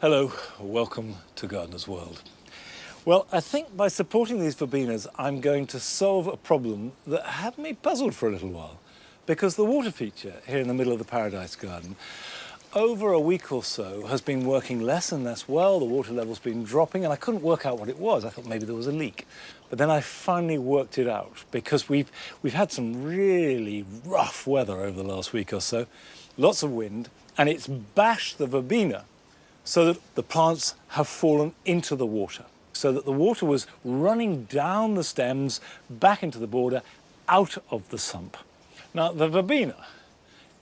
Hello, welcome to Gardener's World. Well, I think by supporting these verbenas, I'm going to solve a problem that had me puzzled for a little while. Because the water feature here in the middle of the Paradise Garden, over a week or so, has been working less and less well. The water level's been dropping, and I couldn't work out what it was. I thought maybe there was a leak. But then I finally worked it out, because we've had some really rough weather over the last week or so, lots of wind, and it's bashed the verbena so that the plants have fallen into the water, so that the water was running down the stems, back into the border, out of the sump. Now, the verbena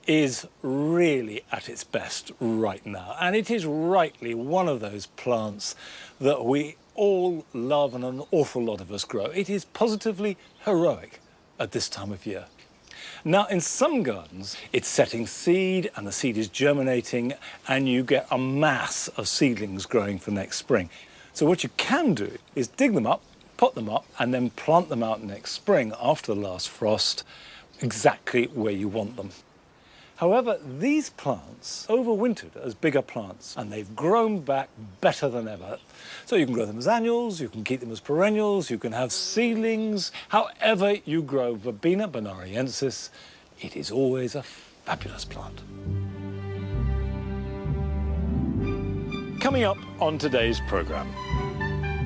is really at its best right now, and it is rightly one of those plants that we all love and an awful lot of us grow. It is positively heroic at this time of year. Now, in some gardens, it's setting seed and the seed is germinating and you get a mass of seedlings growing for next spring. So what you can do is dig them up, pot them up, and then plant them out next spring after the last frost, exactly where you want them. However, these plants overwintered as bigger plants and they've grown back better than ever. So you can grow them as annuals, you can keep them as perennials, you can have seedlings. However you grow Verbena bonariensis, it is always a fabulous plant. Coming up on today's programme,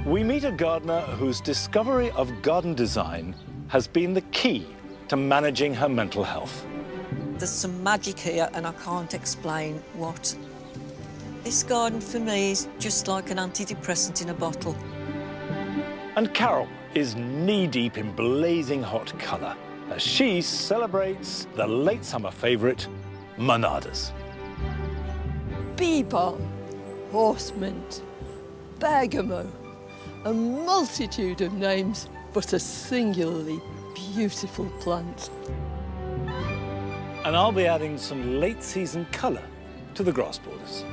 we meet a gardener whose discovery of garden design has been the key to managing her mental health. There's some magic here and I can't explain what. This garden for me is just like an antidepressant in a bottle. And Carol is knee-deep in blazing hot colour as she celebrates the late summer favourite, Monadas. Bee balm, horse mint, bergamot, a multitude of names, but a singularly beautiful plant. And I'll be adding some late-season colour to the grass borders.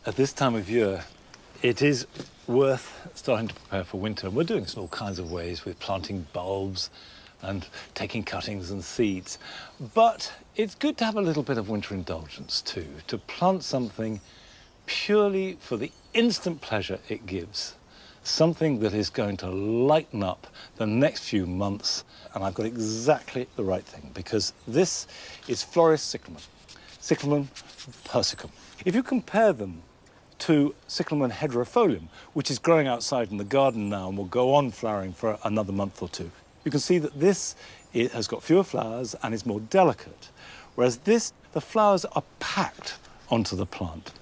At this time of year, it is worth starting to prepare for winter. We're doing this in all kinds of ways with planting bulbs and taking cuttings and seeds. But it's good to have a little bit of winter indulgence too, to plant something purely for the instant pleasure it gives. Something that is going to lighten up the next few months. And I've got exactly the right thing, because this is Floris cyclamen, Cyclamen persicum. If you compare them to Cyclamen hederifolium, which is growing outside in the garden now and will go on flowering for another month or two, you can see that this has got fewer flowers and is more delicate, whereas this, the flowers are packed onto the plant.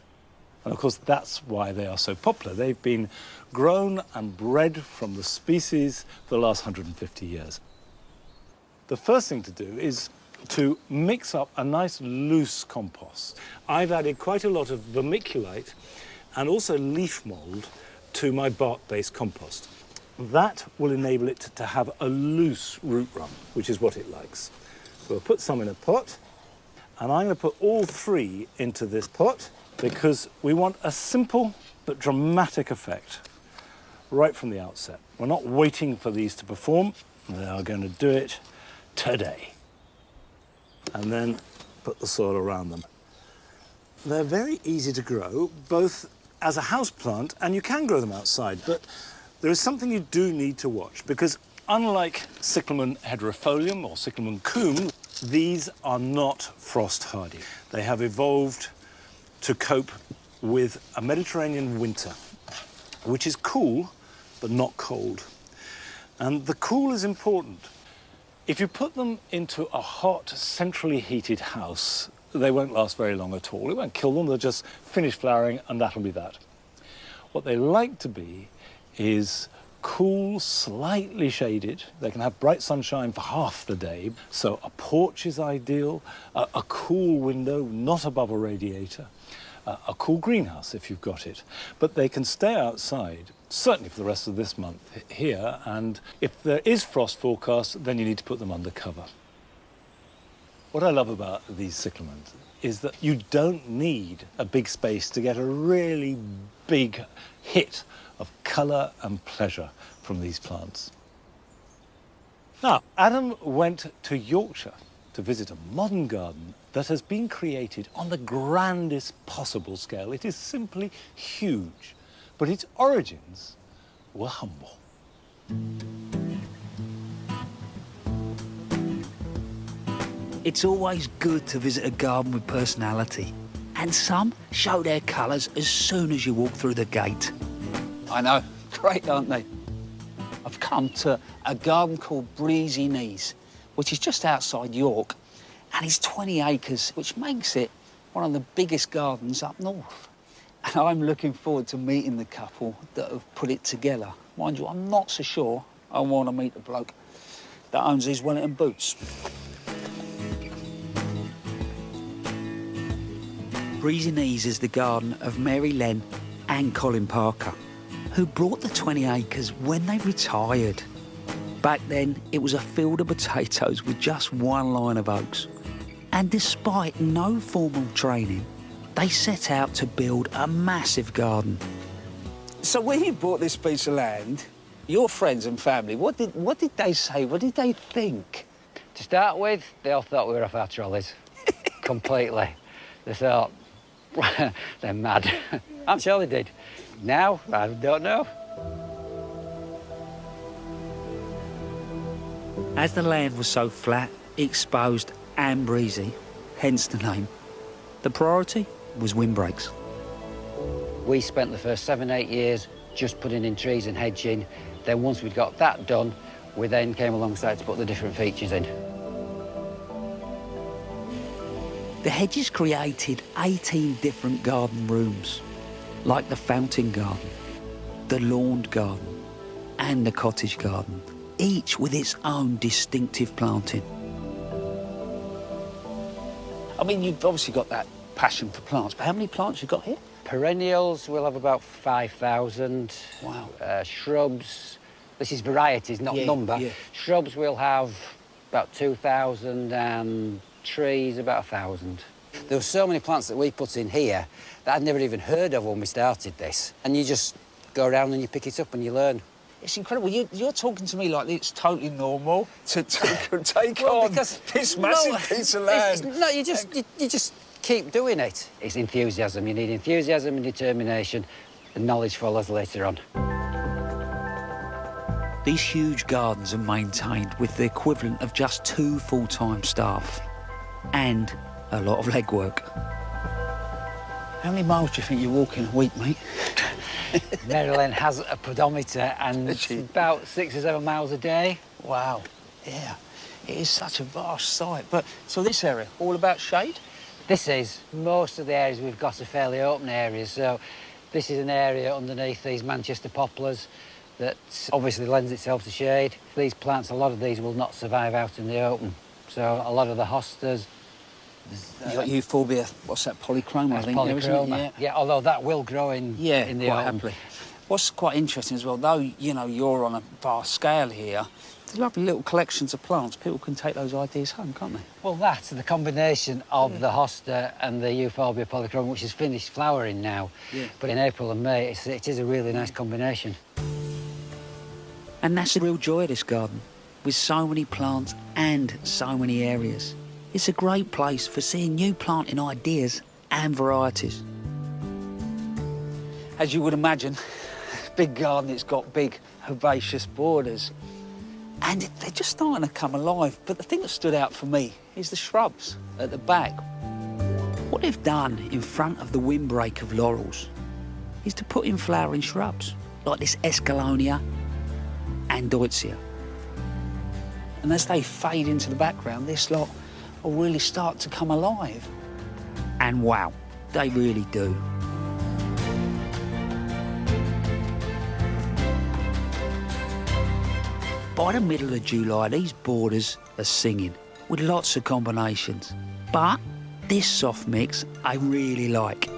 And of course, that's why they are so popular. They've been grown and bred from the species for the last 150 years. The first thing to do is to mix up a nice loose compost. I've added quite a lot of vermiculite and also leaf mould to my bark-based compost. That will enable it to have a loose root run, which is what it likes. We'll put some in a pot, and I'm going to put all three into this pot because we want a simple but dramatic effect right from the outset. We're not waiting for these to perform. They are going to do it today. And then put the soil around them. They're very easy to grow, both as a house plant, and you can grow them outside, but there is something you do need to watch, because unlike Cyclamen hederifolium or Cyclamen coum, these are not frost hardy. They have evolved to cope with a Mediterranean winter, which is cool, but not cold. And the cool is important. If you put them into a hot, centrally heated house, they won't last very long at all. It won't kill them, they'll just finish flowering and that'll be that. What they like to be is cool, slightly shaded. They can have bright sunshine for half the day. So a porch is ideal, a cool window, not above a radiator, a cool greenhouse if you've got it. But they can stay outside, certainly for the rest of this month here, and if there is frost forecast, then you need to put them under cover. What I love about these cyclamens is that you don't need a big space to get a really big hit of colour and pleasure from these plants. Now, Adam went to Yorkshire to visit a modern garden that has been created on the grandest possible scale. It is simply huge, but its origins were humble. It's always good to visit a garden with personality, and some show their colours as soon as you walk through the gate. I know, great, aren't they? I've come to a garden called Breezy Knees, which is just outside York, and it's 20 acres, which makes it one of the biggest gardens up north. And I'm looking forward to meeting the couple that have put it together. Mind you, I'm not so sure I want to meet the bloke that owns these Wellington boots. Breezy Knees is the garden of Mary Len and Colin Parker, who brought the 20 acres when they retired. Back then, it was a field of potatoes with just one line of oaks. And despite no formal training, they set out to build a massive garden. So when you bought this piece of land, your friends and family, what did they say? What did they think? To start with, they all thought we were off our trolleys. Completely. They thought, they're mad. I'm sure they did. Now, I don't know. As the land was so flat, exposed and breezy, hence the name, the priority was windbreaks. We spent the first 7-8 years just putting in trees and hedging. Then once we'd got that done, we then came alongside to put the different features in. The hedges created 18 different garden rooms, like the fountain garden, the lawned garden, and the cottage garden, each with its own distinctive planting. I mean, you've obviously got that passion for plants, but how many plants you got here? Perennials, we'll have about 5,000. Wow. Shrubs, this is varieties, not Yeah, number. yeah. Shrubs, we'll have about 2,000, and trees, about 1,000. There were so many plants that we put in here that I'd never even heard of when we started this. And you just go around and you pick it up and you learn. It's incredible. You're talking to me like it's totally normal to take Well, on because- this massive piece of land. No, you just keep doing it. It's enthusiasm. You need enthusiasm and determination, and knowledge follows later on. These huge gardens are maintained with the equivalent of just 2 full-time staff and a lot of legwork. How many miles do you think you walk in a week, mate? Marilyn has a pedometer, and Is it's she? about 6 or 7 miles a day. Wow. Yeah. It is such a vast site. But so this area, all about shade? This is. Most of the areas we've got are fairly open areas, so this is an area underneath these Manchester poplars that obviously lends itself to shade. These plants, a lot of these will not survive out in the open. So a lot of the hostas, You got euphorbia, what's that, polychroma, I that's think, there, isn't it? polychroma. Yeah, although that will grow in the quite open. happily. What's quite interesting as well, though, you know, you're on a vast scale here, the lovely little collections of plants, people can take those ideas home, can't they? Well, that's the combination of the hosta and the euphorbia polychroma, which is finished flowering now. Yeah. But in April and May, it is a really nice combination. And that's the real joy of this garden, with so many plants and so many areas. It's a great place for seeing new planting ideas and varieties. As you would imagine, big garden, it's got big herbaceous borders. And they're just starting to come alive. But the thing that stood out for me is the shrubs at the back. What they've done in front of the windbreak of laurels is to put in flowering shrubs, like this Escallonia and Deutzia. And as they fade into the background, this lot will really start to come alive. And wow, they really do. By the middle of July, these borders are singing with lots of combinations. But this soft mix I really like.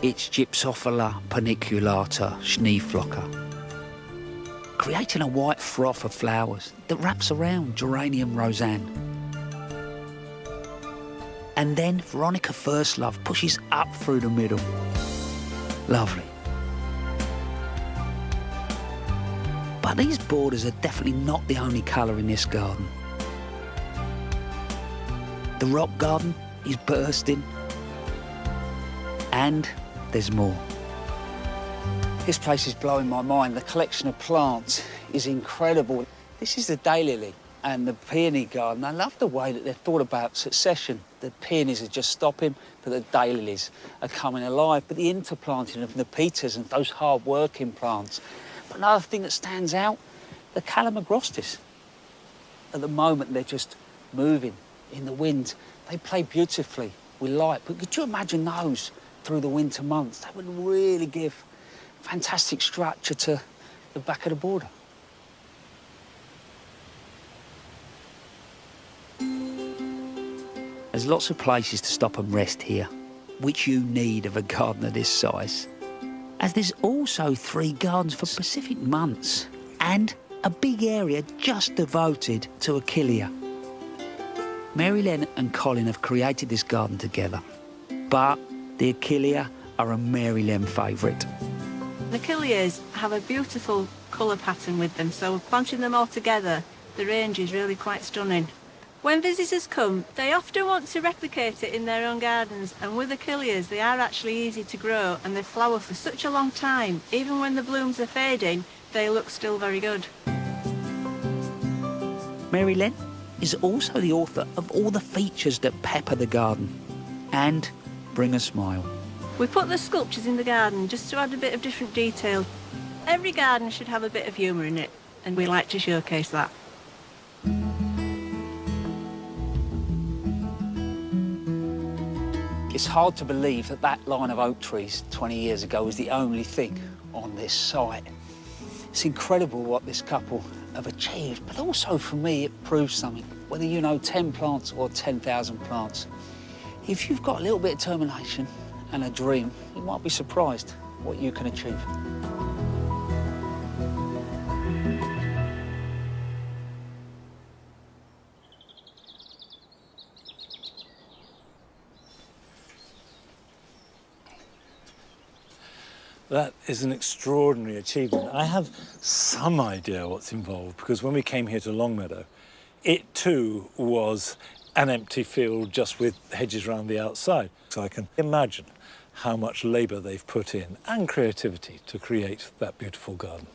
It's Gypsophila paniculata schneeflocker, creating a white froth of flowers that wraps around Geranium roseanne. And then Veronica First Love pushes up through the middle. Lovely. But these borders are definitely not the only colour in this garden. The rock garden is bursting. And there's more. This place is blowing my mind. The collection of plants is incredible. This is the daylily and the peony garden. I love the way that they've thought about succession. The peonies are just stopping, but the daylilies are coming alive. But the interplanting of Nepetas and those hard-working plants. But another thing that stands out, the Calamagrostis. At the moment, they're just moving in the wind. They play beautifully with light. But could you imagine those through the winter months? That would really give fantastic structure to the back of the border. There's lots of places to stop and rest here, which you need of a garden of this size. As there's also 3 gardens for specific months and a big area just devoted to Achillea. Mary Len and Colin have created this garden together, but the Achillea are a Mary Len favourite. The Achilleas have a beautiful colour pattern with them, so bunching them all together, the range is really quite stunning. When visitors come, they often want to replicate it in their own gardens, and with Achilleas they are actually easy to grow and they flower for such a long time. Even when the blooms are fading, they look still very good. Mary Len is also the author of all the features that pepper the garden and bring a smile. We put the sculptures in the garden just to add a bit of different detail. Every garden should have a bit of humour in it, and we like to showcase that. It's hard to believe that that line of oak trees 20 years ago was the only thing on this site. It's incredible what this couple have achieved, but also for me it proves something. Whether you know 10 plants or 10,000 plants, if you've got a little bit of determination and a dream, you might be surprised what you can achieve. That is an extraordinary achievement. I have some idea what's involved, because when we came here to Longmeadow, it too was an empty field just with hedges around the outside. So I can imagine how much labour they've put in and creativity to create that beautiful garden.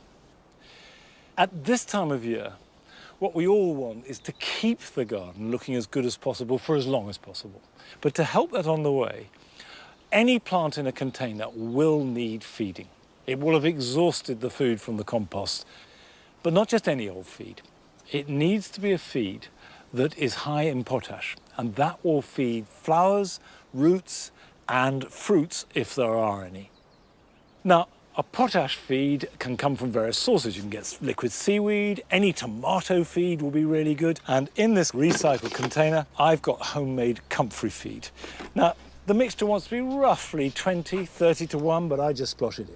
At this time of year, what we all want is to keep the garden looking as good as possible for as long as possible. But to help that on the way, any plant in a container will need feeding. It will have exhausted the food from the compost, but not just any old feed. It needs to be a feed that is high in potash, and that will feed flowers, roots, and fruits if there are any. Now, a potash feed can come from various sources. You can get liquid seaweed, any tomato feed will be really good. And in this recycled container, I've got homemade comfrey feed. Now, the mixture wants to be roughly 20-30 to 1, but I just splash it in.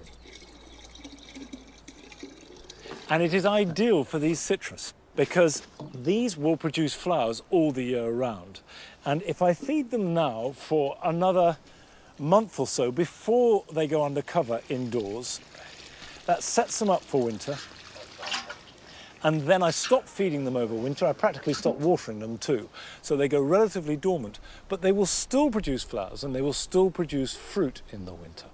And it is ideal for these citrus because these will produce flowers all the year round. And if I feed them now for another month or so before they go under cover indoors, that sets them up for winter. And then I stop feeding them over winter. I practically stop watering them too. So they go relatively dormant, but they will still produce flowers and they will still produce fruit in the winter.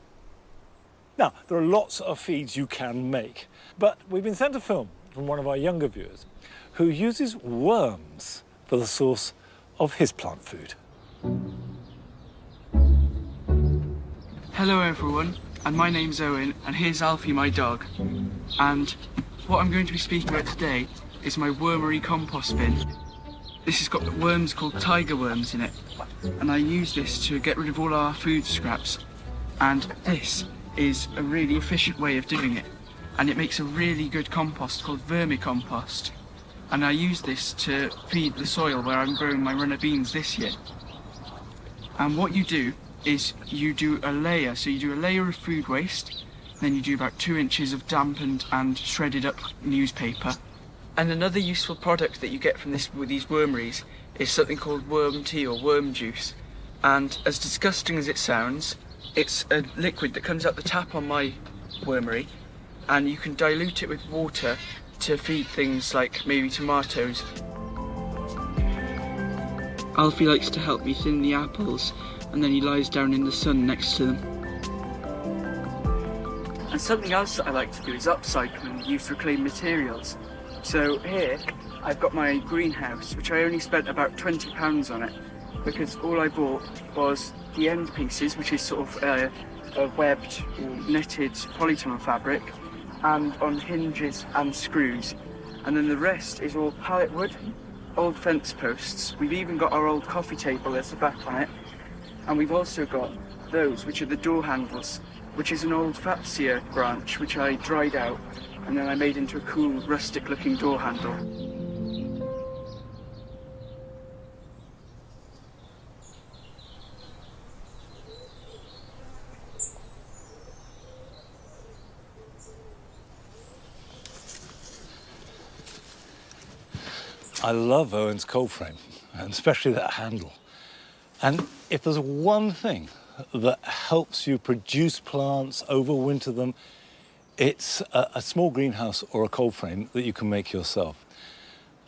Now, there are lots of feeds you can make, but we've been sent a film from one of our younger viewers who uses worms for the source of his plant food. Hello everyone, and my name's Owen, and here's Alfie, my dog. And what I'm going to be speaking about today is my wormery compost bin. This has got worms called tiger worms in it, and I use this to get rid of all our food scraps. And this is a really efficient way of doing it, and it makes a really good compost called vermicompost. And I use this to feed the soil where I'm growing my runner beans this year. And what you do is you do a layer, so you do a layer of food waste, then you do about 2 inches of dampened and shredded up newspaper. And another useful product that you get from this with these wormeries is something called worm tea or worm juice. And as disgusting as it sounds, it's a liquid that comes out the tap on my wormery, and you can dilute it with water to feed things like maybe tomatoes. Alfie likes to help me thin the apples, and then he lies down in the sun next to them. And something else that I like to do is upcycle and use reclaimed materials. So here, I've got my greenhouse, which I only spent about £20 on it, because all I bought was the end pieces, which is sort of a webbed or knitted polytunnel fabric, and on hinges and screws. And then the rest is all pallet wood, old fence posts. We've even got our old coffee table, there's the back on it. And we've also got those, which are the door handles, which is an old Fatsia branch, which I dried out, and then I made into a cool, rustic-looking door handle. I love Owen's cold frame, and especially that handle. And if there's one thing that helps you produce plants, overwinter them, it's a small greenhouse or a cold frame that you can make yourself.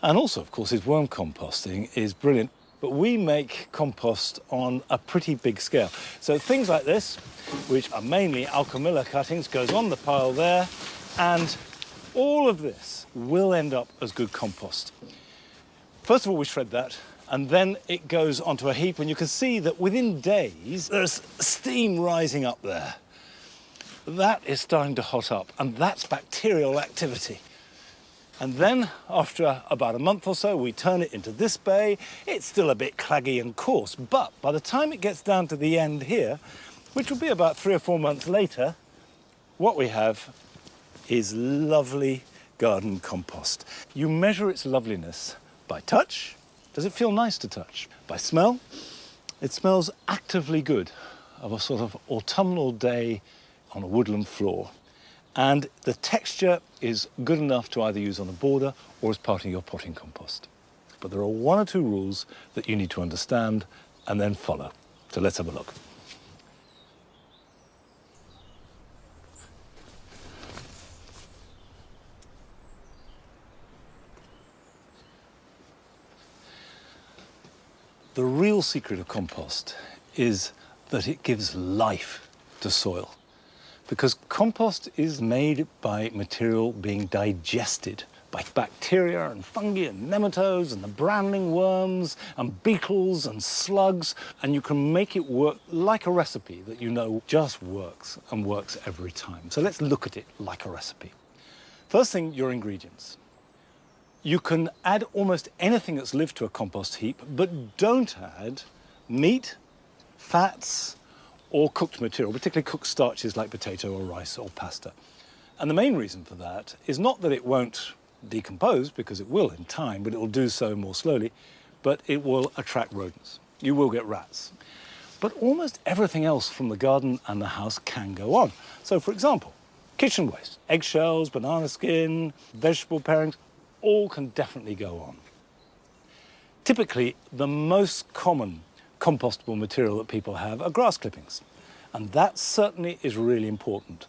And also, of course, his worm composting is brilliant, but we make compost on a pretty big scale. So things like this, which are mainly Alchemilla cuttings, goes on the pile there, and all of this will end up as good compost. First of all, we shred that, and then it goes onto a heap, and you can see that within days, there's steam rising up there. That is starting to hot up, and that's bacterial activity. And then, after about a month or so, we turn it into this bay. It's still a bit claggy and coarse, but by the time it gets down to the end here, which will be about 3 or 4 months later, what we have is lovely garden compost. You measure its loveliness by touch. Does it feel nice to touch? By smell. It smells actively good of a sort of autumnal day on a woodland floor. And the texture is good enough to either use on a border or as part of your potting compost. But there are 1 or 2 rules that you need to understand and then follow. So let's have a look. The real secret of compost is that it gives life to soil, because compost is made by material being digested by bacteria and fungi and nematodes and the browning worms and beetles and slugs, and you can make it work like a recipe that you know just works and works every time. So let's look at it like a recipe. First thing, your ingredients. You can add almost anything that's lived to a compost heap, but don't add meat, fats, or cooked material, particularly cooked starches like potato or rice or pasta. And the main reason for that is not that it won't decompose, because it will in time, but it will do so more slowly, but it will attract rodents. You will get rats. But almost everything else from the garden and the house can go on. So, for example, kitchen waste, eggshells, banana skin, vegetable parings, all can definitely go on. Typically, the most common compostable material that people have are grass clippings, and that certainly is really important.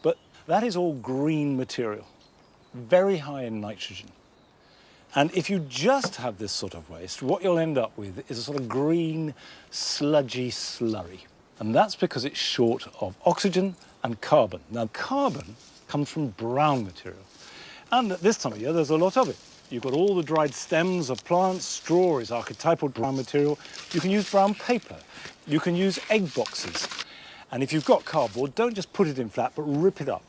But that is all green material, very high in nitrogen. And if you just have this sort of waste, what you'll end up with is a sort of green, sludgy slurry. And that's because it's short of oxygen and carbon. Now, carbon comes from brown material. And at this time of year, there's a lot of it. You've got all the dried stems of plants. Straw is archetypal brown material. You can use brown paper. You can use egg boxes. And if you've got cardboard, don't just put it in flat, but rip it up.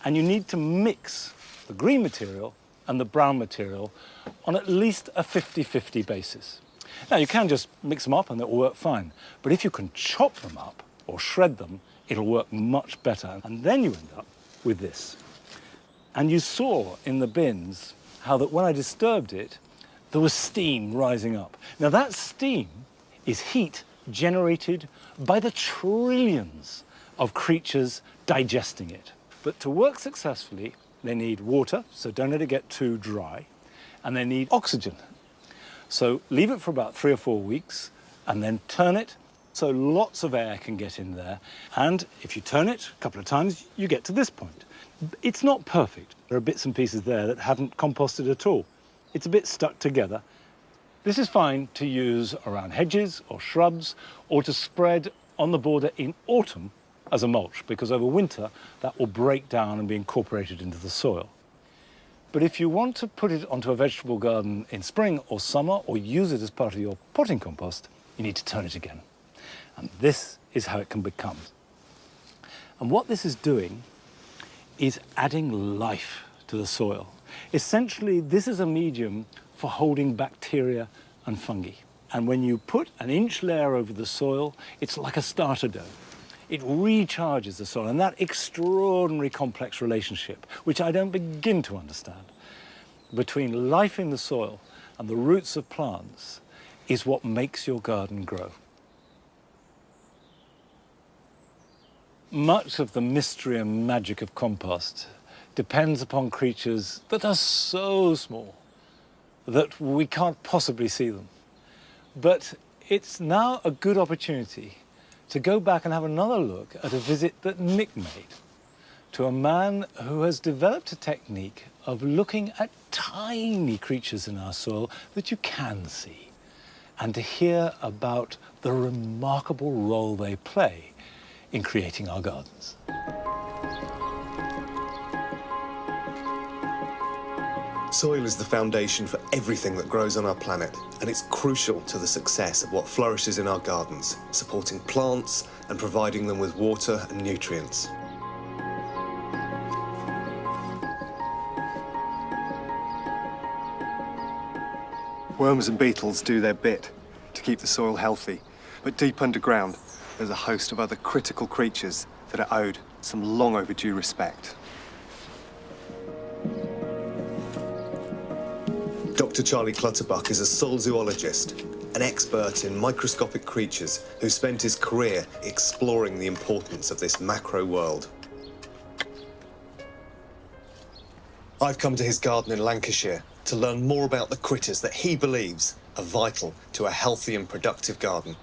And you need to mix the green material and the brown material on at least a 50-50 basis. Now, you can just mix them up and it'll work fine. But if you can chop them up or shred them, it'll work much better. And then you end up with this. And you saw in the bins how that when I disturbed it, there was steam rising up. Now, that steam is heat generated by the trillions of creatures digesting it. But to work successfully, they need water, so don't let it get too dry, and they need oxygen. So leave it for about 3 or 4 weeks, and then turn it So lots of air can get in there. And if you turn it a couple of times, you get to this point. It's not perfect. There are bits and pieces there that haven't composted at all. It's a bit stuck together. This is fine to use around hedges or shrubs, or to spread on the border in autumn as a mulch, because over winter that will break down and be incorporated into the soil. But if you want to put it onto a vegetable garden in spring or summer, or use it as part of your potting compost, you need to turn it again. And this is how it can become. And what this is doing is adding life to the soil. Essentially, this is a medium for holding bacteria and fungi. And when you put an inch layer over the soil, it's like a starter dome. It recharges the soil, and that extraordinary complex relationship, which I don't begin to understand, between life in the soil and the roots of plants is what makes your garden grow. Much of the mystery and magic of compost depends upon creatures that are so small that we can't possibly see them. But it's now a good opportunity to go back and have another look at a visit that Nick made to a man who has developed a technique of looking at tiny creatures in our soil that you can see, and to hear about the remarkable role they play in creating our gardens. Soil is the foundation for everything that grows on our planet, and it's crucial to the success of what flourishes in our gardens, supporting plants and providing them with water and nutrients. Worms and beetles do their bit to keep the soil healthy, but deep underground, there's a host of other critical creatures that are owed some long overdue respect. Dr. Charlie Clutterbuck is a soil zoologist, an expert in microscopic creatures who spent his career exploring the importance of this macro world. I've come to his garden in Lancashire to learn more about the critters that he believes are vital to a healthy and productive garden.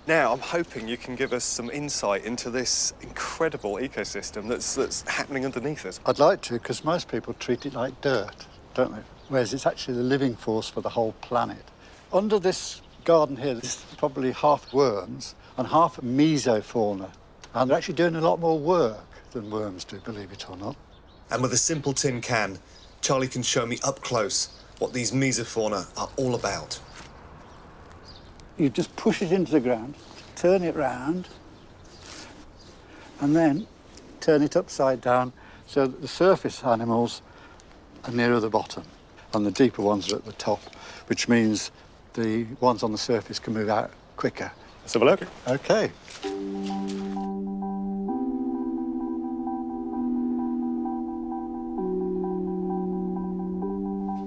Now, I'm hoping you can give us some insight into this incredible ecosystem that's happening underneath us. I'd like to, because most people treat it like dirt, don't they? Whereas it's actually the living force for the whole planet. Under this garden here, there's probably half worms and half mesofauna. And they're actually doing a lot more work than worms do, believe it or not. And with a simple tin can, Charlie can show me up close what these mesofauna are all about. You just push it into the ground, turn it round, and then turn it upside down so that the surface animals are nearer the bottom and the deeper ones are at the top, which means the ones on the surface can move out quicker. Let's have a look. Okay.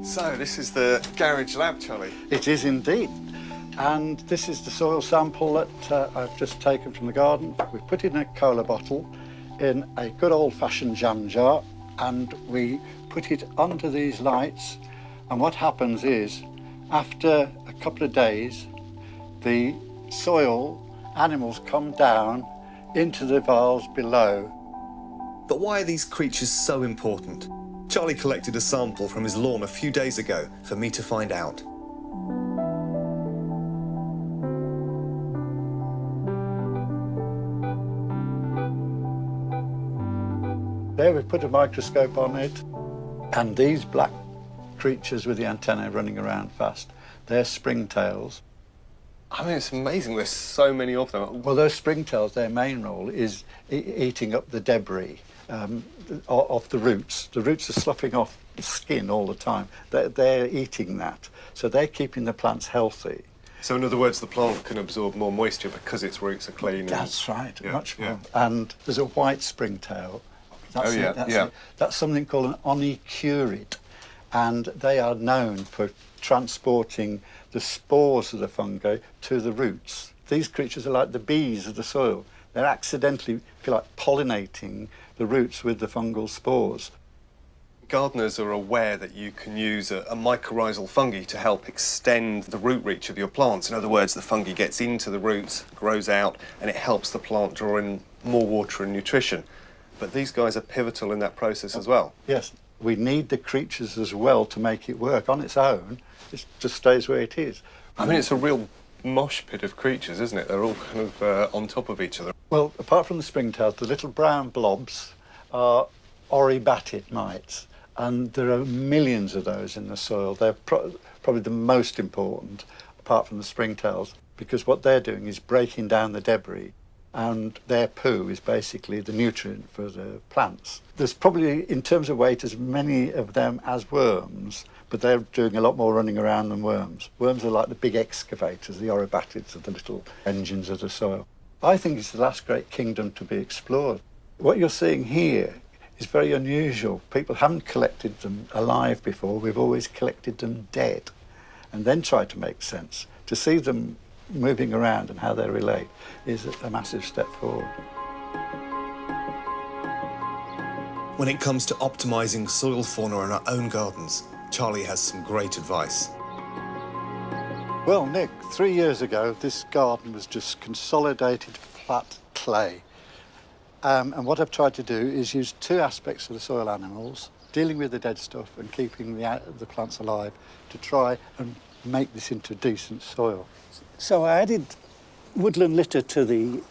So, this is the garage lab, Charlie. It is indeed. And this is the soil sample that I've just taken from the garden. We've put it in a cola bottle in a good old-fashioned jam jar, and we put it under these lights. And what happens is, after a couple of days, the soil animals come down into the vials below. But why are these creatures so important? Charlie collected a sample from his lawn a few days ago for me to find out. There we put a microscope on it, and these black creatures with the antennae running around fast, they're springtails. I mean, it's amazing. There's so many of them. Well, those springtails, their main role is eating up the debris of the roots. The roots are sloughing off the skin all the time. They're eating that, so they're keeping the plants healthy. So, in other words, the plant can absorb more moisture because its roots are clean. That's right, yeah, much more. Yeah. And there's a white springtail. That's That's something called an onychurid, and they are known for transporting the spores of the fungi to the roots. These creatures are like the bees of the soil. They're accidentally, if you like, pollinating the roots with the fungal spores. Gardeners are aware that you can use a mycorrhizal fungi to help extend the root reach of your plants. In other words, the fungi gets into the roots, grows out, and it helps the plant draw in more water and nutrition. But these guys are pivotal in that process as well. Yes, we need the creatures as well to make it work. On its own, it just stays where it is. I mean, it's a real mosh pit of creatures, isn't it? They're all kind of on top of each other. Well, apart from the springtails, the little brown blobs are oribatid mites, and there are millions of those in the soil. They're probably the most important, apart from the springtails, because what they're doing is breaking down the debris, and their poo is basically the nutrient for the plants. There's probably, in terms of weight, as many of them as worms, but they're doing a lot more running around than worms. Worms are like the big excavators, the oribatids are the little engines of the soil. I think it's the last great kingdom to be explored. What you're seeing here is very unusual. People haven't collected them alive before. We've always collected them dead and then tried to make sense. To see them moving around and how they relate is a massive step forward. When it comes to optimising soil fauna in our own gardens, Charlie has some great advice. Well, Nick, 3 years ago, this garden was just consolidated flat clay. And what I've tried to do is use two aspects of the soil animals, dealing with the dead stuff and keeping the plants alive, to try and make this into decent soil. So I added woodland litter to the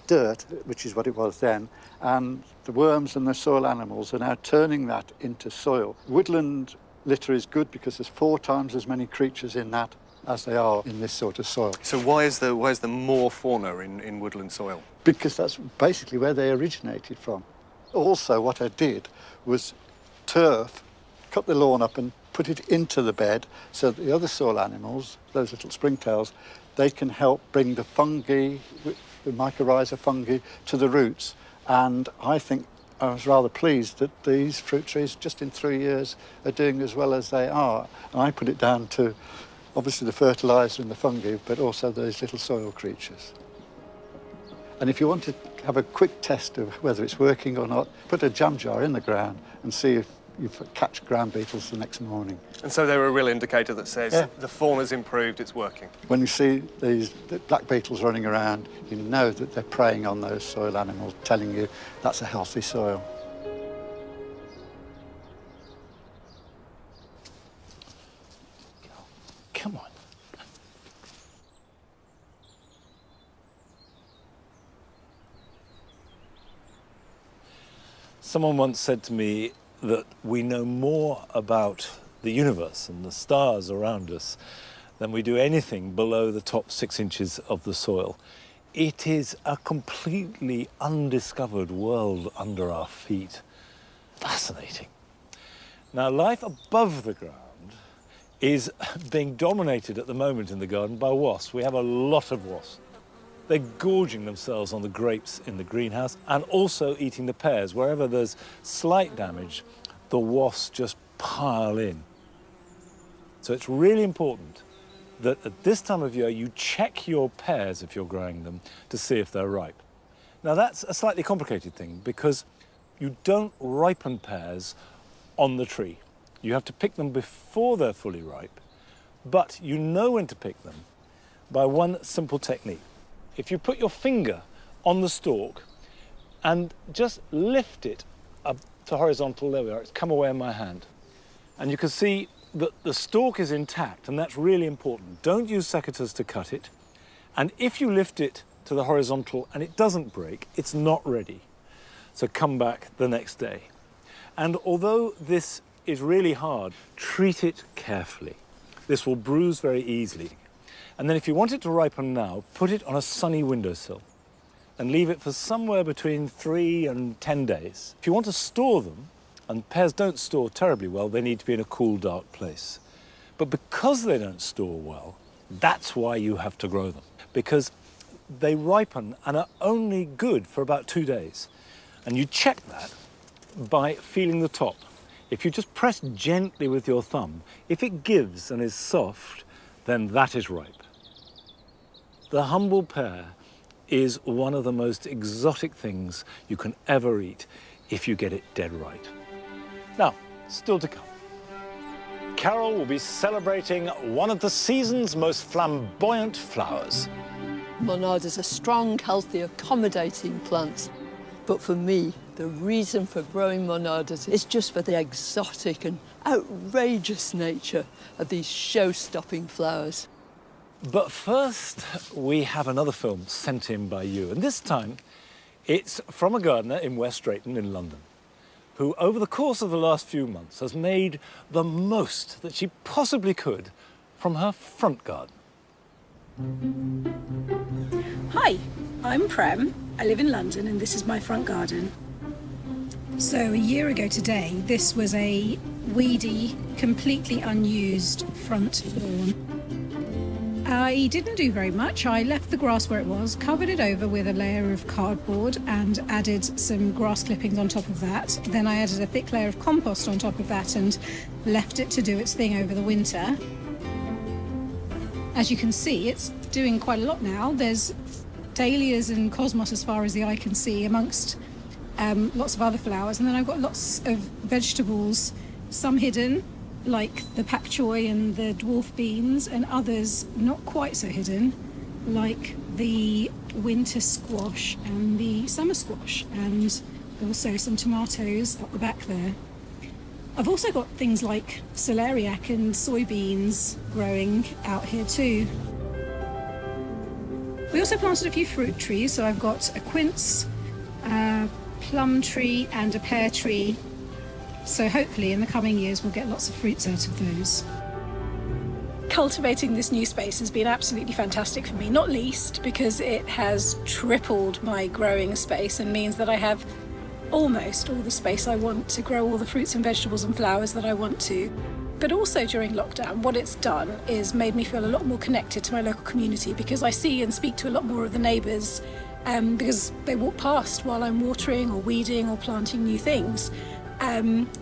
dirt, which is what it was then, and the worms and the soil animals are now turning that into soil. Woodland litter is good because there's 4 times as many creatures in that as they are in this sort of soil. So why is there more fauna in woodland soil? Because that's basically where they originated from. Also, what I did was turf, cut the lawn up and put it into the bed so that the other soil animals, those little springtails, they can help bring the fungi, the mycorrhiza fungi, to the roots. And I think I was rather pleased that these fruit trees, just in 3 years, are doing as well as they are. And I put it down to, obviously, the fertiliser and the fungi, but also those little soil creatures. And if you want to have a quick test of whether it's working or not, put a jam jar in the ground and see if you catch ground beetles the next morning. And so they're a real indicator that says the fauna's improved, it's working. When you see the black beetles running around, you know that they're preying on those soil animals, telling you that's a healthy soil. Come on. Someone once said to me that we know more about the universe and the stars around us than we do anything below the top 6 inches of the soil. It is a completely undiscovered world under our feet. Fascinating. Now, life above the ground is being dominated at the moment in the garden by wasps. We have a lot of wasps. They're gorging themselves on the grapes in the greenhouse and also eating the pears. Wherever there's slight damage, the wasps just pile in. So it's really important that at this time of year you check your pears if you're growing them to see if they're ripe. Now that's a slightly complicated thing because you don't ripen pears on the tree. You have to pick them before they're fully ripe, but you know when to pick them by one simple technique. If you put your finger on the stalk and just lift it up to horizontal, there we are, it's come away in my hand. And you can see that the stalk is intact, and that's really important. Don't use secateurs to cut it. And if you lift it to the horizontal and it doesn't break, it's not ready. So come back the next day. And although this is really hard, treat it carefully. This will bruise very easily. And then if you want it to ripen now, put it on a sunny windowsill and leave it for somewhere between 3 and 10 days. If you want to store them, and pears don't store terribly well, they need to be in a cool, dark place. But because they don't store well, that's why you have to grow them, because they ripen and are only good for about 2 days. And you check that by feeling the top. If you just press gently with your thumb, if it gives and is soft, then that is ripe. The humble pear is one of the most exotic things you can ever eat if you get it dead right. Now, still to come. Carol will be celebrating one of the season's most flamboyant flowers. Monadas are strong, healthy, accommodating plants. But for me, the reason for growing monadas is just for the exotic and outrageous nature of these show-stopping flowers. But first, we have another film sent in by you, and this time it's from a gardener in West Drayton in London, who over the course of the last few months has made the most that she possibly could from her front garden. Hi, I'm Prem. I live in London and this is my front garden. So a year ago today, this was a weedy, completely unused front lawn. I didn't do very much. I left the grass where it was, covered it over with a layer of cardboard and added some grass clippings on top of that. Then I added a thick layer of compost on top of that and left it to do its thing over the winter. As you can see, it's doing quite a lot now. There's dahlias and cosmos as far as the eye can see, amongst lots of other flowers. And then I've got lots of vegetables, some hidden, like the pak choy and the dwarf beans, and others not quite so hidden, like the winter squash and the summer squash, and also some tomatoes up the back there. I've also got things like celeriac and soybeans growing out here too. We also planted a few fruit trees, so I've got a quince, a plum tree and a pear tree. So hopefully in the coming years we'll get lots of fruits out of those. Cultivating this new space has been absolutely fantastic for me, not least because it has tripled my growing space and means that I have almost all the space I want to grow all the fruits and vegetables and flowers that I want to. But also during lockdown, what it's done is made me feel a lot more connected to my local community, because I see and speak to a lot more of the neighbours because they walk past while I'm watering or weeding or planting new things.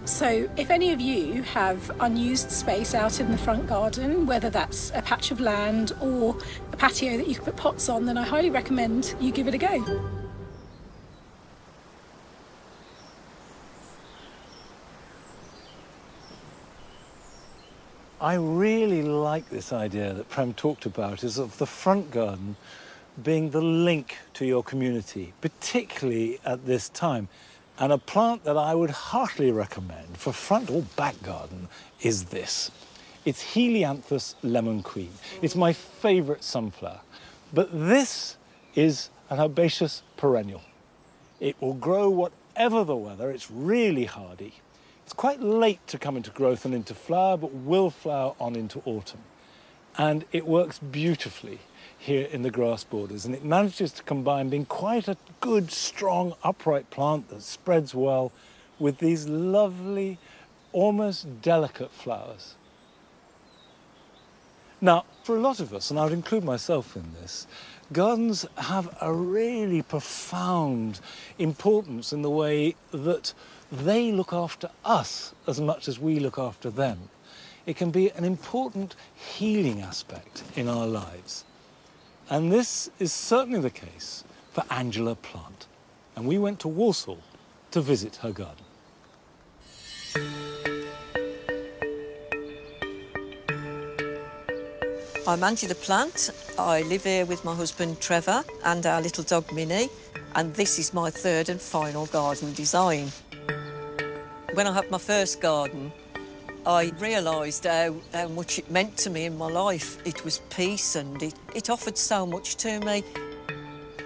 So if any of you have unused space out in the front garden, whether that's a patch of land or a patio that you can put pots on, then I highly recommend you give it a go. I really like this idea that Prem talked about, is of the front garden being the link to your community, particularly at this time. And a plant that I would heartily recommend for front or back garden is this. It's Helianthus lemon queen. It's my favourite sunflower. But this is an herbaceous perennial. It will grow whatever the weather. It's really hardy. It's quite late to come into growth and into flower, but will flower on into autumn. And it works beautifully here in the grass borders, and it manages to combine being quite a good, strong, upright plant that spreads well with these lovely, almost delicate flowers. Now, for a lot of us, and I would include myself in this, gardens have a really profound importance in the way that they look after us as much as we look after them. It can be an important healing aspect in our lives. And this is certainly the case for Angela Plant. And we went to Walsall to visit her garden. I'm Angela Plant. I live here with my husband Trevor and our little dog Minnie, and this is my third and final garden design. When I had my first garden, I realised how much it meant to me in my life. It was peace and it offered so much to me.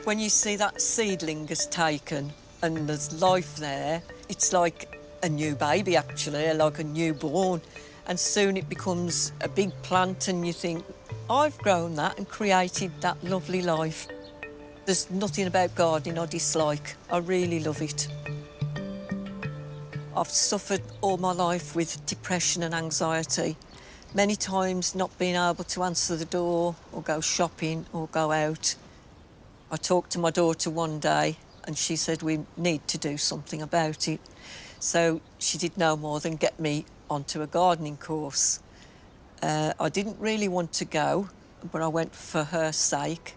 When you see that seedling has taken and there's life there, it's like a new baby actually, like a newborn. And soon it becomes a big plant and you think, I've grown that and created that lovely life. There's nothing about gardening I dislike. I really love it. I've suffered all my life with depression and anxiety. Many times not being able to answer the door or go shopping or go out. I talked to my daughter one day and she said we need to do something about it. So she did no more than get me onto a gardening course. I didn't really want to go, but I went for her sake,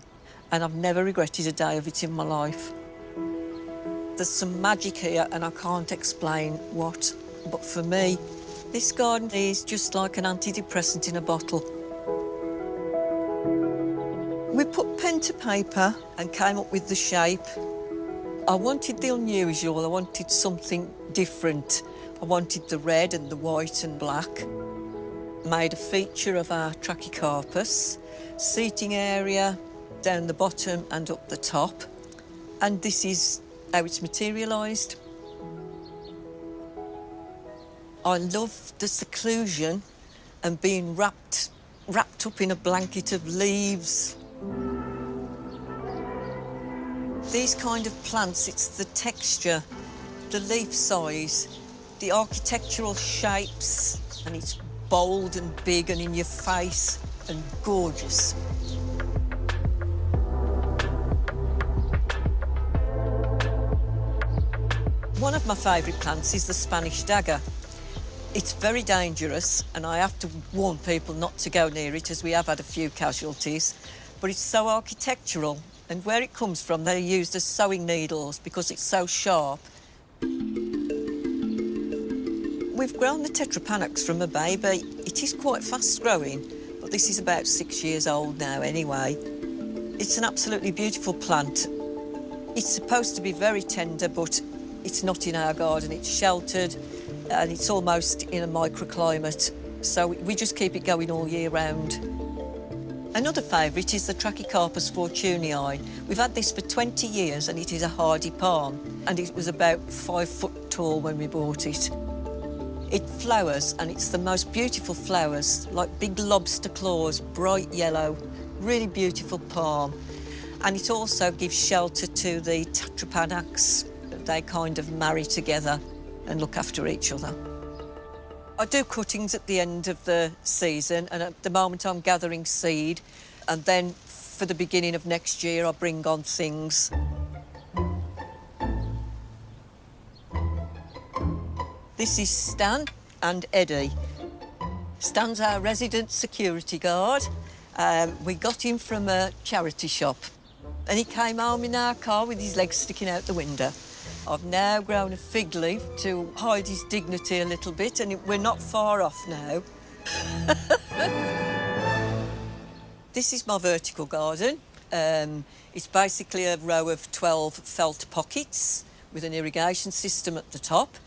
and I've never regretted a day of it in my life. There's some magic here and I can't explain what. But for me, this garden is just like an antidepressant in a bottle. We put pen to paper and came up with the shape. I wanted the unusual, I wanted something different. I wanted the red and the white and black. Made a feature of our Trachycarpus, seating area down the bottom and up the top. And this is how it's materialised. I love the seclusion and being wrapped up in a blanket of leaves. These kind of plants, it's the texture, the leaf size, the architectural shapes, and it's bold and big and in your face and gorgeous. One of my favourite plants is the Spanish dagger. It's very dangerous, and I have to warn people not to go near it, as we have had a few casualties, but it's so architectural, and where it comes from, they're used as sewing needles because it's so sharp. We've grown the Tetrapanax from a baby. It is quite fast growing, but this is about 6 years old now anyway. It's an absolutely beautiful plant. It's supposed to be very tender, but it's not in our garden. It's sheltered, and it's almost in a microclimate, so we just keep it going all year round. Another favourite is the Trachycarpus fortunei. We've had this for 20 years, and it is a hardy palm, and it was about 5 foot tall when we bought it. It flowers, and it's the most beautiful flowers, like big lobster claws, bright yellow, really beautiful palm. And it also gives shelter to the Tetrapanax. They kind of marry together and look after each other. I do cuttings at the end of the season, and at the moment I'm gathering seed, and then for the beginning of next year I bring on things. This is Stan and Eddie. Stan's our resident security guard. We got him from a charity shop, and he came home in our car with his legs sticking out the window. I've now grown a fig leaf to hide his dignity a little bit, and we're not far off now. This is my vertical garden. It's basically a row of 12 felt pockets with an irrigation system at the top.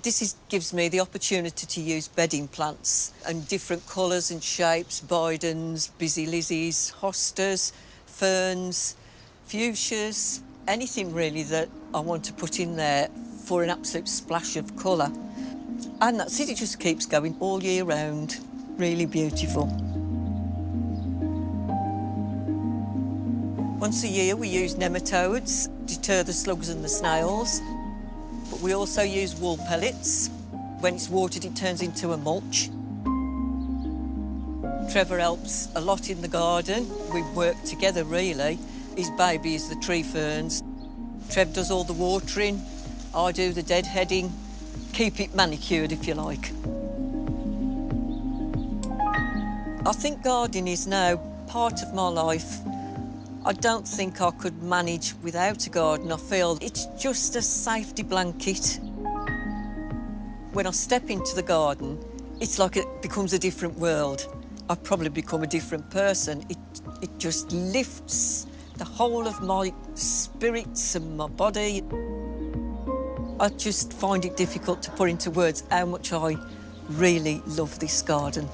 This gives me the opportunity to use bedding plants and different colours and shapes, bidens, busy lizzies, hostas, ferns, fuchsias, anything really that I want to put in there for an absolute splash of colour. And that's it, it just keeps going all year round. Really beautiful. Once a year we use nematodes, deter the slugs and the snails. But we also use wool pellets. When it's watered, it turns into a mulch. Trevor helps a lot in the garden. We work together, really. His baby is the tree ferns. Trev does all the watering. I do the deadheading. Keep it manicured, if you like. I think gardening is now part of my life. I don't think I could manage without a garden. I feel it's just a safety blanket. When I step into the garden, it's like it becomes a different world. I probably become a different person. It just lifts the whole of my spirits and my body. I just find it difficult to put into words how much I really love this garden.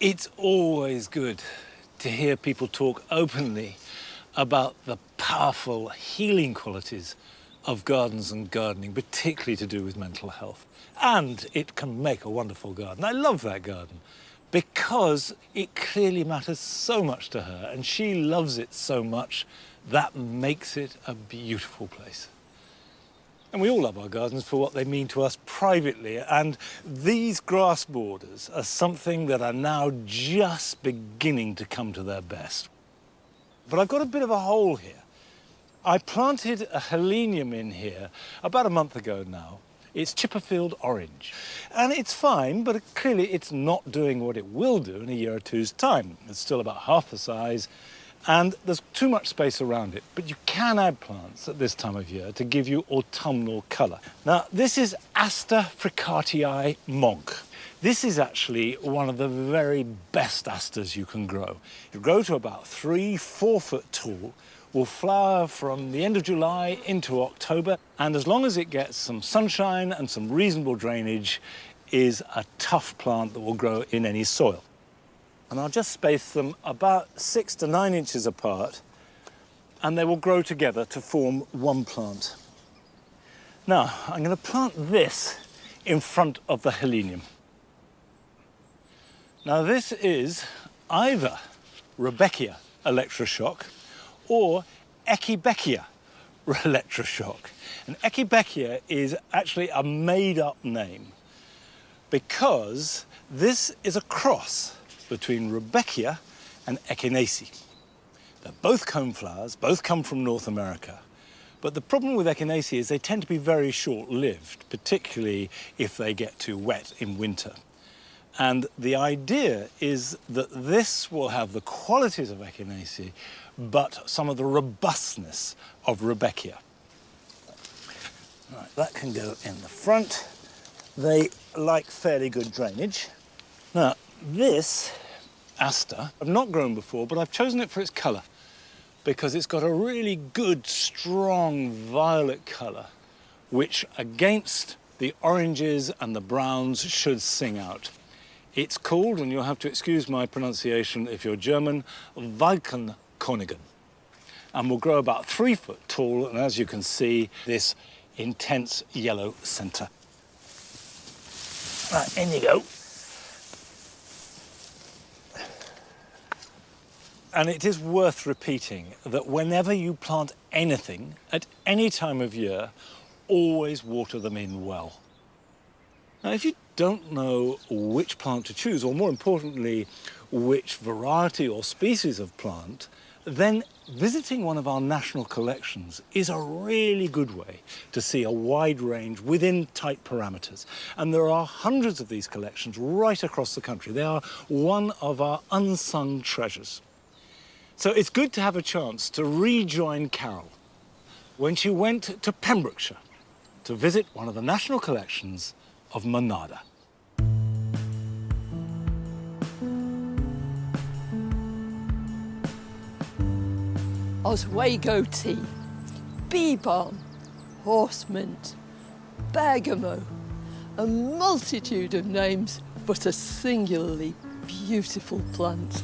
It's always good to hear people talk openly about the powerful healing qualities of gardens and gardening, particularly to do with mental health. And it can make a wonderful garden. I love that garden because it clearly matters so much to her, and she loves it so much that makes it a beautiful place. And we all love our gardens for what they mean to us privately. And these grass borders are something that are now just beginning to come to their best. But I've got a bit of a hole here. I planted a helenium in here about a month ago now. It's Chipperfield Orange. And it's fine, but clearly it's not doing what it will do in a year or two's time. It's still about half the size, and there's too much space around it. But you can add plants at this time of year to give you autumnal colour. Now, this is Aster fricatii Monk. This is actually one of the very best asters you can grow. It grows to about 3-4 foot tall, will flower from the end of July into October, and as long as it gets some sunshine and some reasonable drainage, is a tough plant that will grow in any soil. And I'll just space them about 6 to 9 inches apart, and they will grow together to form one plant. Now, I'm going to plant this in front of the helenium. Now, this is either Rudbeckia electroshock or Echebeckia electroshock. And Echebeckia is actually a made-up name because this is a cross between Rudbeckia and Echinacea. They're both cone flowers, both come from North America. But the problem with Echinacea is they tend to be very short-lived, particularly if they get too wet in winter. And the idea is that this will have the qualities of Echinacea, but some of the robustness of Rudbeckia. Right, that can go in the front. They like fairly good drainage. Now, this aster I've not grown before, but I've chosen it for its colour because it's got a really good, strong violet colour, which against the oranges and the browns should sing out. It's called, and you'll have to excuse my pronunciation if you're German, Walchenkönigen, and will grow about 3 foot tall, and as you can see, this intense yellow centre. Right, in you go. And it is worth repeating that whenever you plant anything at any time of year, always water them in well. Now, if you don't know which plant to choose, or more importantly, which variety or species of plant, then visiting one of our national collections is a really good way to see a wide range within tight parameters. And there are hundreds of these collections right across the country. They are one of our unsung treasures. So it's good to have a chance to rejoin Carol when she went to Pembrokeshire to visit one of the national collections of Monarda. Oswego tea, bee balm, horse mint, bergamot, a multitude of names, but a singularly beautiful plant.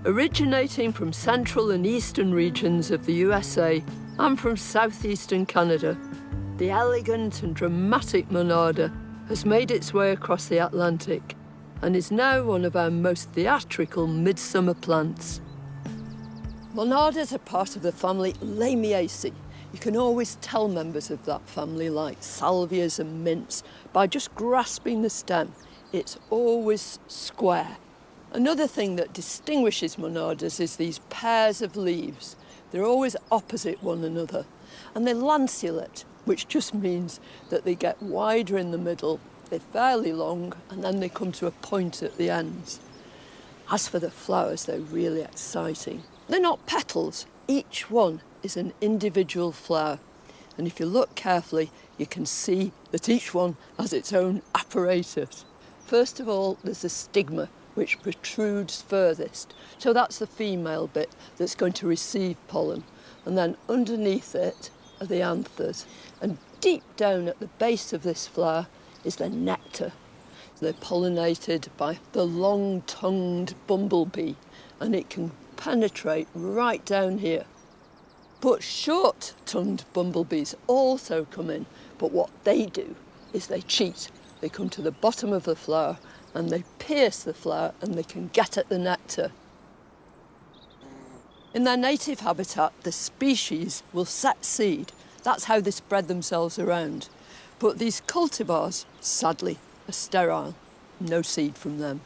Originating from central and eastern regions of the USA and from southeastern Canada, the elegant and dramatic Monarda has made its way across the Atlantic and is now one of our most theatrical midsummer plants. Monardas are part of the family Lamiaceae. You can always tell members of that family, like salvias and mints, by just grasping the stem. It's always square. Another thing that distinguishes Monardas is these pairs of leaves. They're always opposite one another. And they're lanceolate, which just means that they get wider in the middle, they're fairly long, and then they come to a point at the ends. As for the flowers, they're really exciting. They're not petals. Each one is an individual flower. And if you look carefully, you can see that each one has its own apparatus. First of all, there's a stigma, which protrudes furthest. So that's the female bit that's going to receive pollen. And then underneath it are the anthers. And deep down at the base of this flower is the nectar. They're pollinated by the long-tongued bumblebee, and it can penetrate right down here. But short-tongued bumblebees also come in, but what they do is they cheat. They come to the bottom of the flower and they pierce the flower and they can get at the nectar. In their native habitat, the species will set seed. That's how they spread themselves around. But these cultivars, sadly, are sterile. No seed from them.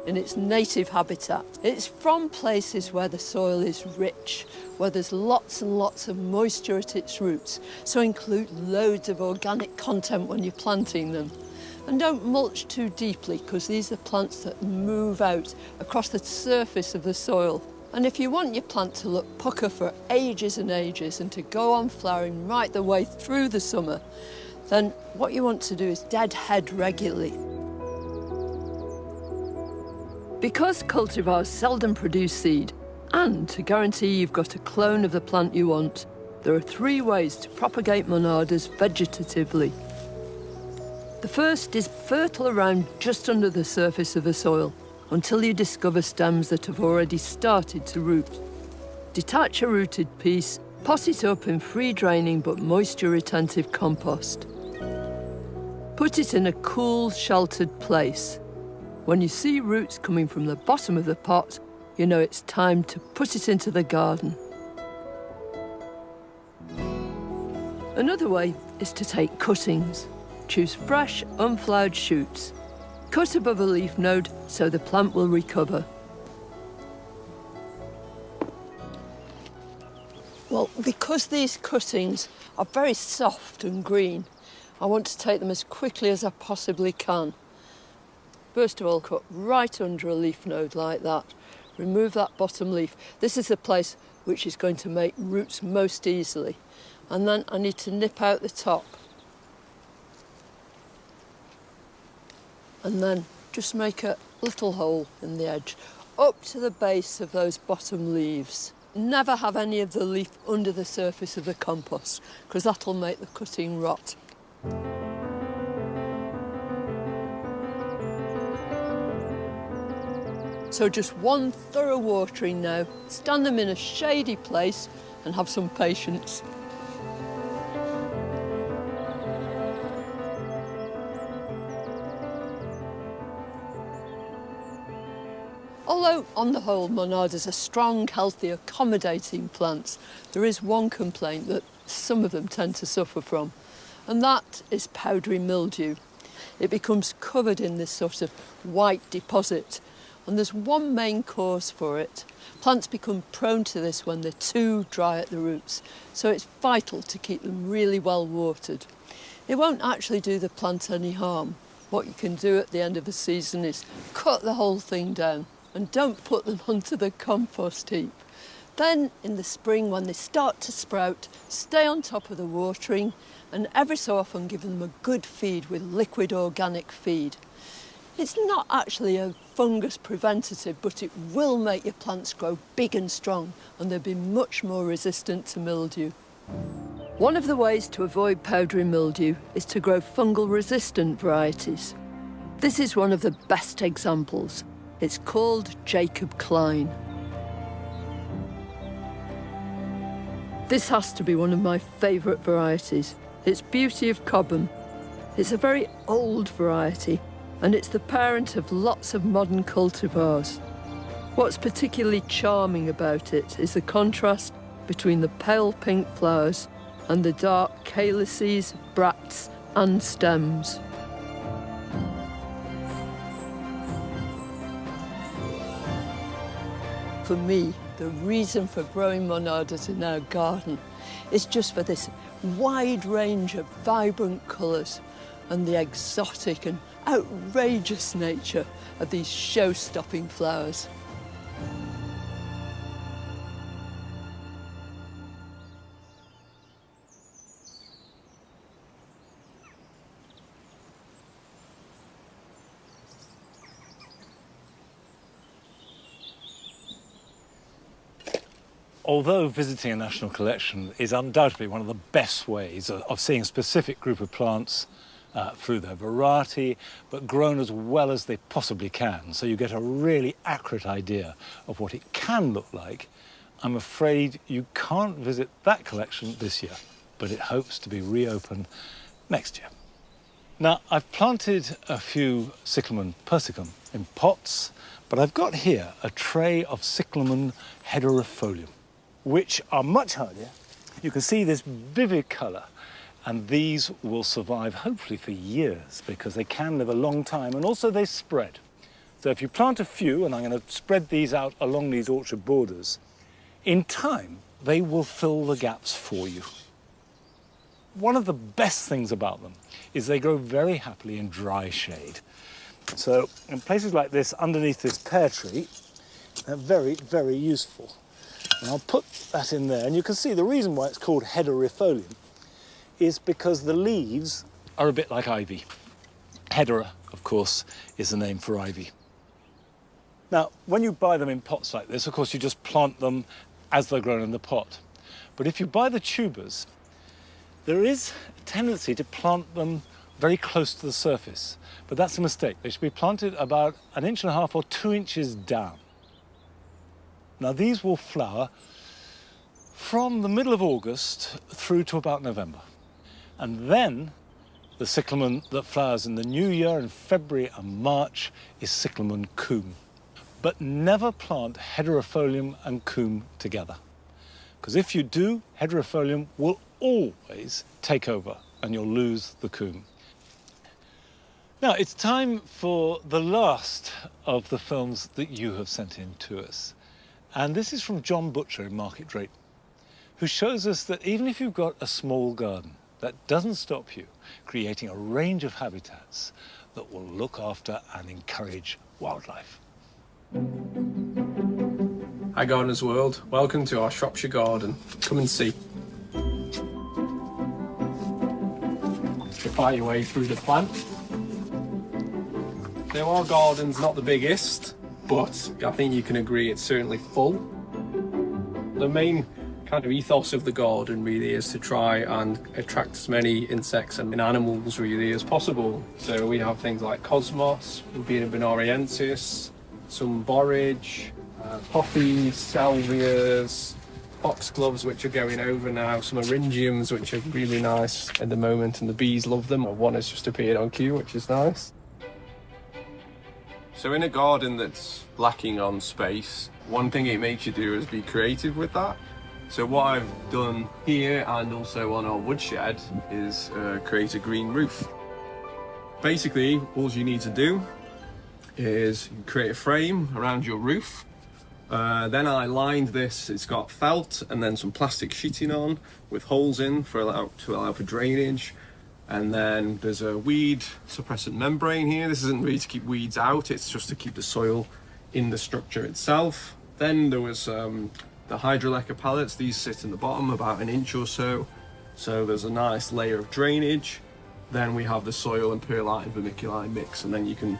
In its native habitat, it's from places where the soil is rich, where there's lots and lots of moisture at its roots, so include loads of organic content when you're planting them. And don't mulch too deeply, because these are plants that move out across the surface of the soil. And if you want your plant to look pucker for ages and ages and to go on flowering right the way through the summer, then what you want to do is deadhead regularly. Because cultivars seldom produce seed, and to guarantee you've got a clone of the plant you want, there are 3 ways to propagate monadas vegetatively. The first is fertile around just under the surface of the soil until you discover stems that have already started to root. Detach a rooted piece, pot it up in free-draining but moisture-retentive compost. Put it in a cool, sheltered place. When you see roots coming from the bottom of the pot, you know it's time to put it into the garden. Another way is to take cuttings. Choose fresh, unflowered shoots. Cut above a leaf node so the plant will recover. Well, because these cuttings are very soft and green, I want to take them as quickly as I possibly can. First of all, cut right under a leaf node like that. Remove that bottom leaf. This is the place which is going to make roots most easily. And then I need to nip out the top. And then just make a little hole in the edge, up to the base of those bottom leaves. Never have any of the leaf under the surface of the compost, because that'll make the cutting rot. So just one thorough watering now. Stand them in a shady place and have some patience. Although, on the whole, monadas are strong, healthy, accommodating plants, there is one complaint that some of them tend to suffer from, and that is powdery mildew. It becomes covered in this sort of white deposit, and there's one main cause for it. Plants become prone to this when they're too dry at the roots, so it's vital to keep them really well watered. It won't actually do the plant any harm. What you can do at the end of the season is cut the whole thing down. And don't put them onto the compost heap. Then, in the spring, when they start to sprout, stay on top of the watering and every so often give them a good feed with liquid organic feed. It's not actually a fungus preventative, but it will make your plants grow big and strong, and they'll be much more resistant to mildew. One of the ways to avoid powdery mildew is to grow fungal-resistant varieties. This is one of the best examples. It's called Jacob Klein. This has to be one of my favourite varieties. It's Beauty of Cobham. It's a very old variety, and it's the parent of lots of modern cultivars. What's particularly charming about it is the contrast between the pale pink flowers and the dark calyces, bracts and stems. For me, the reason for growing monadas in our garden is just for this wide range of vibrant colours and the exotic and outrageous nature of these show-stopping flowers. Although visiting a national collection is undoubtedly one of the best ways of seeing a specific group of plants through their variety, but grown as well as they possibly can, so you get a really accurate idea of what it can look like, I'm afraid you can't visit that collection this year, but it hopes to be reopened next year. Now, I've planted a few Cyclamen persicum in pots, but I've got here a tray of Cyclamen hederifolium, which are much hardier. You can see this vivid colour, and these will survive hopefully for years because they can live a long time, and also they spread. So if you plant a few, and I'm going to spread these out along these orchard borders, in time they will fill the gaps for you. One of the best things about them is they grow very happily in dry shade. So in places like this, underneath this pear tree, they're very, very useful. And I'll put that in there, and you can see the reason why it's called hederifolium is because the leaves are a bit like ivy. Hedera, of course, is the name for ivy. Now, when you buy them in pots like this, of course, you just plant them as they're grown in the pot. But if you buy the tubers, there is a tendency to plant them very close to the surface, but that's a mistake. They should be planted about 1.5 inches or 2 inches down. Now, these will flower from the middle of August through to about November. And then the cyclamen that flowers in the new year in February and March is Cyclamen coum. But never plant hederifolium and coum together, because if you do, hederifolium will always take over and you'll lose the coum. Now, it's time for the last of the films that you have sent in to us. And this is from John Butcher in Market Drayton, who shows us that even if you've got a small garden, that doesn't stop you creating a range of habitats that will look after and encourage wildlife. Hi Gardeners World, welcome to our Shropshire garden. Come and see. Fight your way through the plant. Now our garden's not the biggest, but I think you can agree it's certainly full. The main kind of ethos of the garden really is to try and attract as many insects and animals really as possible. So we have things like cosmos, Rubina bonariensis, some borage, poppies, salvias, foxgloves which are going over now, some eryngiums which are really nice at the moment and the bees love them. One has just appeared on cue, which is nice. So in a garden that's lacking on space, one thing it makes you do is be creative with that. So what I've done here and also on our woodshed is create a green roof. Basically, all you need to do is create a frame around your roof. Then I lined this, it's got felt and then some plastic sheeting on with holes in to allow for drainage. And then there's a weed suppressant membrane here. This isn't really to keep weeds out, it's just to keep the soil in the structure itself. Then there was the hydroleca pallets. These sit in the bottom about 1 inch or so. So there's a nice layer of drainage. Then we have the soil and perlite and vermiculite mix, and then you can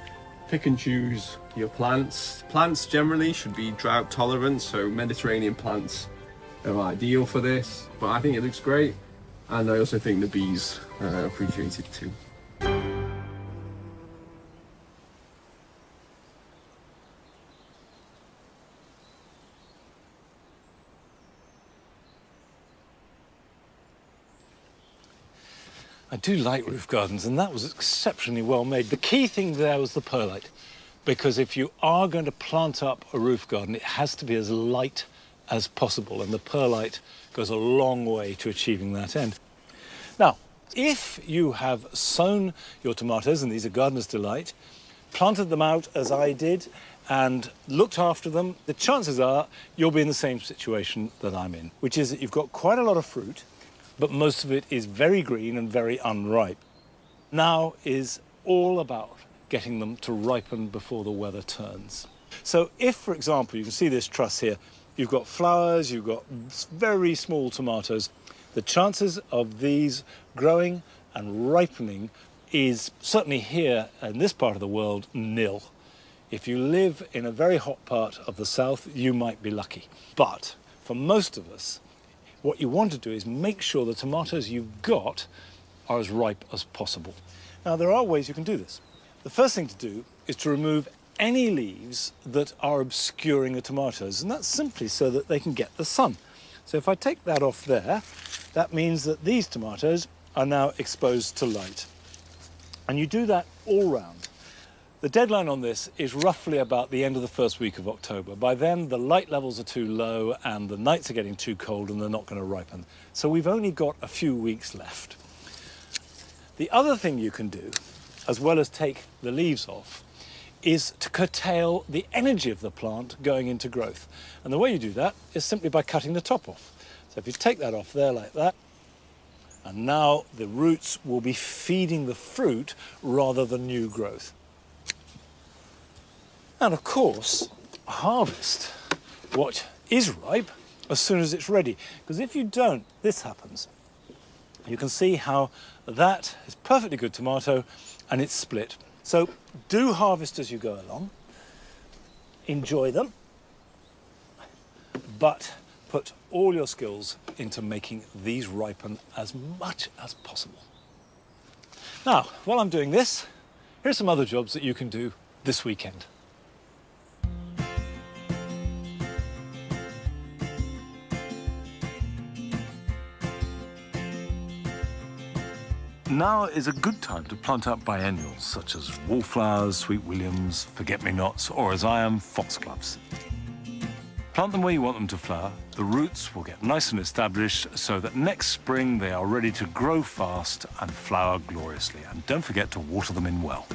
pick and choose your plants. Plants generally should be drought tolerant, so Mediterranean plants are ideal for this, but I think it looks great, and I also think the bees appreciate it too. I do like roof gardens, and that was exceptionally well made. The key thing there was the perlite, because if you are going to plant up a roof garden, it has to be as light as possible, and the perlite goes a long way to achieving that end. Now, if you have sown your tomatoes, and these are Gardener's Delight, planted them out as I did, and looked after them, the chances are you'll be in the same situation that I'm in, which is that you've got quite a lot of fruit, but most of it is very green and very unripe. Now is all about getting them to ripen before the weather turns. So if, for example, you can see this truss here, you've got flowers, you've got very small tomatoes, the chances of these growing and ripening is certainly here in this part of the world nil. If you live in a very hot part of the south, you might be lucky. But for most of us, what you want to do is make sure the tomatoes you've got are as ripe as possible. Now, there are ways you can do this. The first thing to do is to remove any leaves that are obscuring the tomatoes, and that's simply so that they can get the sun. So if I take that off there, that means that these tomatoes are now exposed to light. And you do that all round. The deadline on this is roughly about the end of the first week of October. By then, the light levels are too low and the nights are getting too cold and they're not going to ripen. So we've only got a few weeks left. The other thing you can do, as well as take the leaves off, is to curtail the energy of the plant going into growth. And the way you do that is simply by cutting the top off. So if you take that off there like that, and now the roots will be feeding the fruit rather than new growth. And of course, harvest what is ripe as soon as it's ready. Because if you don't, this happens. You can see how that is perfectly good tomato and it's split. So do harvest as you go along, enjoy them, but put all your skills into making these ripen as much as possible. Now, while I'm doing this, here's some other jobs that you can do this weekend. Now is a good time to plant up biennials such as wallflowers, sweet williams, forget-me-nots, or as I am, foxgloves. Plant them where you want them to flower. The roots will get nice and established so that next spring they are ready to grow fast and flower gloriously. And don't forget to water them in well.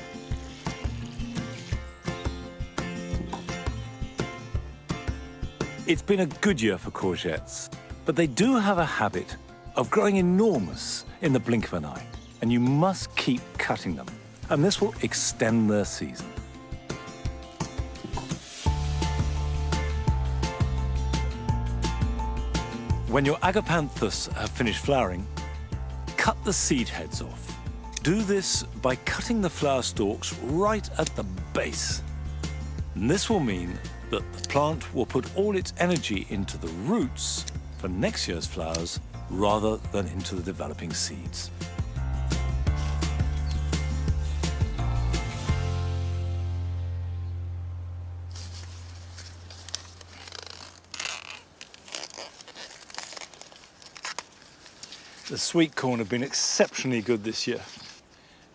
It's been a good year for courgettes, but they do have a habit of growing enormous in the blink of an eye. And you must keep cutting them, and this will extend their season. When your agapanthus have finished flowering, cut the seed heads off. Do this by cutting the flower stalks right at the base. And this will mean that the plant will put all its energy into the roots for next year's flowers rather than into the developing seeds. The sweet corn have been exceptionally good this year,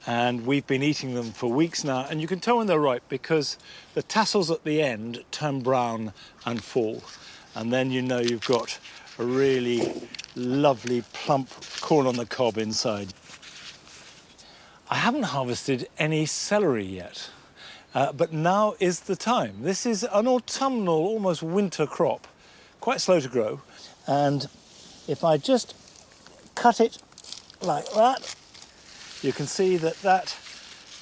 and we've been eating them for weeks now, and you can tell when they're ripe because the tassels at the end turn brown and fall, and then you know you've got a really lovely plump corn on the cob inside. I haven't harvested any celery yet, but now is the time. This is an autumnal, almost winter crop, quite slow to grow, and if I just cut it like that, you can see that that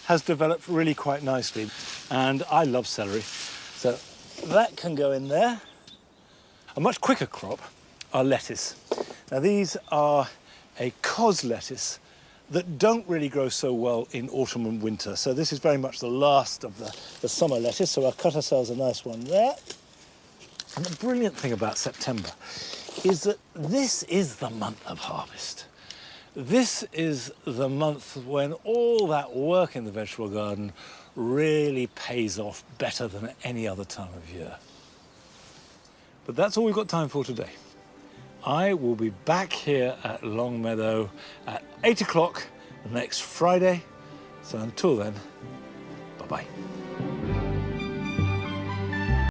has developed really quite nicely. And I love celery, so that can go in there. A much quicker crop are lettuce. Now these are a cos lettuce that don't really grow so well in autumn and winter. So this is very much the last of the summer lettuce, so I'll cut ourselves a nice one there. And the brilliant thing about September is that this is the month of harvest. This is the month when all that work in the vegetable garden really pays off better than any other time of year. But that's all we've got time for today. I will be back here at Longmeadow at 8 o'clock next Friday. So until then, bye-bye.